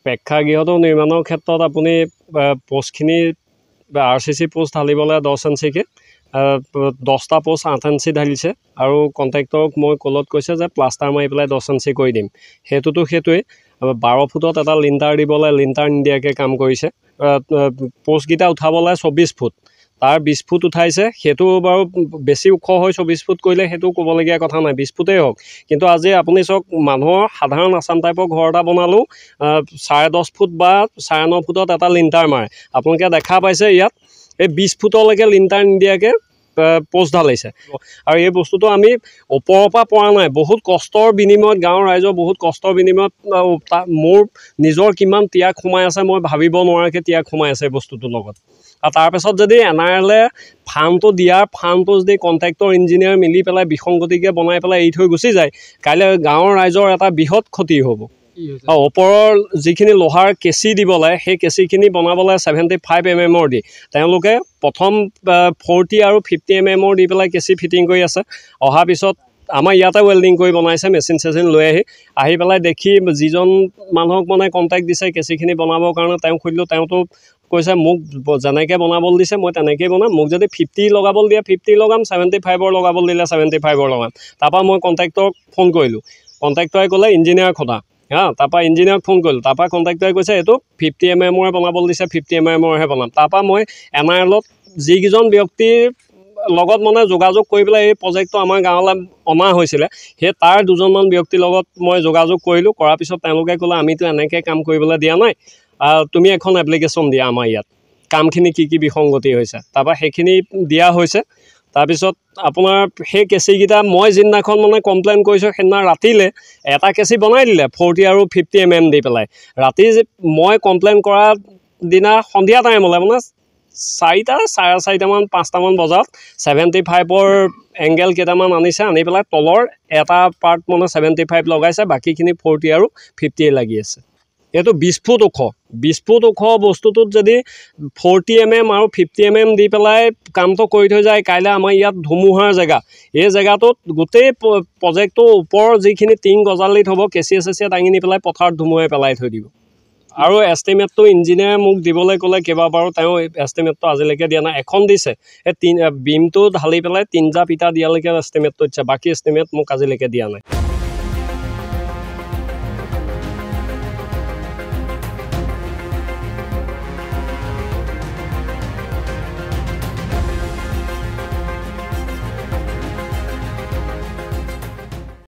প্ৰেক্ষাগৃহটো নিৰ্মাণৰ ক্ষেত্ৰত আপুনি পোষ্টখিনি RCC পোষ্ট ঢালিবলৈ 10 ইঞ্চিকৈ 10টা পোষ্ট 8 ইঞ্চি ঢালিছে আৰু কণ্ট্ৰেক্টৰক মই কলত কৈছে যে প্লাষ্টাৰ মাৰি পেলাই 10 ইঞ্চি কৰি দিম সেইটোৱে 12 ফুটত এটা লিণ্টাৰ দিবলৈ লিণ্টাৰ নিদিয়াকৈ কাম কৰিছে পোষ্টকেইটা উঠাবলৈ 24 ফুট তাৰ 20 ফুট উঠাইছে সেইটো বাৰু বেছি ওখ হৈ 24 ফুট কৰিলে সেইটো ক'বলগীয়া কথা নাই 20 ফুটেই হওক কিন্তু আজি আপুনি চাওক মানুহৰ সাধাৰণ আছাম টাইপৰ ঘৰ এটা বনালেও 10.5 ফুট বা 9.5 ফুটত এটা লিণ্টাৰ মাৰে আপোনালোকে দেখা পাইছে ইয়াত এই 20 ফুটলৈকে লিণ্টাৰ নিদিয়াকৈ পোষ্ট ঢালিছে আৰু এই বস্তুটো আমি ওপৰৰ পৰা পৰা নাই বহুত কষ্টৰ বিনিময়ত গাঁৱৰ ৰাইজৰ বহুত কষ্টৰ বিনিময়ত মোৰ নিজৰ কিমান ত্যাগ সোমাই আছে মই ভাবিব নোৱাৰাকৈ ত্যাগ সোমাই আছে বস্তুটোৰ লগত আৰু তাৰপিছত যদি NRLে ফাণ্ডটো যদি কণ্ট্ৰেক্টৰ ইঞ্জিনিয়াৰ মিলি পেলাই বিসংগতিকে বনাই পেলাই এৰি থৈ গুচি যায় কাইলৈ গাঁৱৰ ৰাইজৰ এটা বৃহৎ ক্ষতি হ'ব ওপৰৰ যিখিনি লোহাৰ কেঁচি দিব লাগে সেই কেঁচিখিনি বনাবলৈ 75 mm দি তেওঁলোকে প্ৰথম 40 আৰু 50 mm দি পেলাই কেঁচি ফিটিং কৰি আছে অহাৰ পিছত আমাৰ ইয়াতে ৱেল্ডিং কৰি বনাইছে মেচিন লৈ আহি পেলাই দেখি যিজন মানুহক মানে কণ্টেক্ট দিছে কেঁচিখিনি বনাবৰ কাৰণে তেওঁ সুধিলোঁ তেওঁতো কৈছে মোক যেনেকৈ বনাবলৈ দিছে মই তেনেকৈয়ে বনাম মোক যদি 50 লগাবলৈ দিয়ে 50 লগাম 75 লগাবলৈ দিলে 75 লগাম তাৰপৰা মই কণ্ট্ৰেক্টৰক ফোন কৰিলোঁ কণ্ট্ৰেক্টৰে ক'লে ইঞ্জিনিয়াৰ খটা তাৰপৰা ইঞ্জিনিয়াৰক ফোন কৰিলোঁ তাৰপৰা কণ্ট্ৰেক্টৰে কৈছে এইটো 50 mm বনাবলৈ দিছে 50 mm বনাম তাৰপৰা মই NRLত যিকেইজন ব্যক্তিৰ লগত মানে যোগাযোগ কৰি পেলাই এই প্ৰজেক্টটো আমাৰ গাঁৱলৈ অনা হৈছিলে সেই তাৰ দুজনমান ব্যক্তিৰ লগত মই যোগাযোগ কৰিলোঁ কৰাৰ পিছত তেওঁলোকে ক'লে আমিতো এনেকৈ কাম কৰিবলৈ দিয়া নাই তুমি এখন এপ্লিকেশ্যন দিয়া আমাৰ ইয়াত কামখিনি কি বিসংগতি হৈছে তাৰপৰা সেইখিনি দিয়া হৈছে তাৰপিছত আপোনাৰ সেই কেঁচিকেইটা মই যিদিনাখন মানে কমপ্লেইন কৰিছোঁ সেইদিনা ৰাতিলৈ এটা কেঁচি বনাই দিলে 40 আৰু 50 mm দি পেলাই ৰাতি মই কমপ্লেইন কৰা দিনা সন্ধিয়া টাইমলৈ মানে 4টা 4:30মান 5টামান বজাত 75ৰ এংগেল কেইটামান আনিছে আনি পেলাই তলৰ এটা পাৰ্ট মানে 75 লগাইছে বাকীখিনি 40 আৰু 50 লাগি আছে এইটো 20 ফুট ওখ বস্তুটোত যদি 40 mm আৰু 50 mm দি পেলাই কামটো কৰি থৈ যায় কাইলৈ আমাৰ ইয়াত ধুমুহাৰ জেগা এই জেগাটোত গোটেই প্ৰজেক্টটোৰ ওপৰৰ যিখিনি টিং গজালি থ'ব কেঁচিয়ে দাঙি নি পেলাই পথাৰত ধুমুহাই পেলাই থৈ দিব আৰু এষ্টিমেটটো ইঞ্জিনিয়াৰে মোক দিবলৈ ক'লে কেইবাবাৰো তেওঁ এষ্টিমেটটো আজিলৈকে দিয়া নাই এখন দিছে এই বিমটো ঢালি পেলাই 3 জাপ ইটা দিয়ালৈকে এষ্টিমেটটো দিছে বাকী এষ্টিমেট মোক আজিলৈকে দিয়া নাই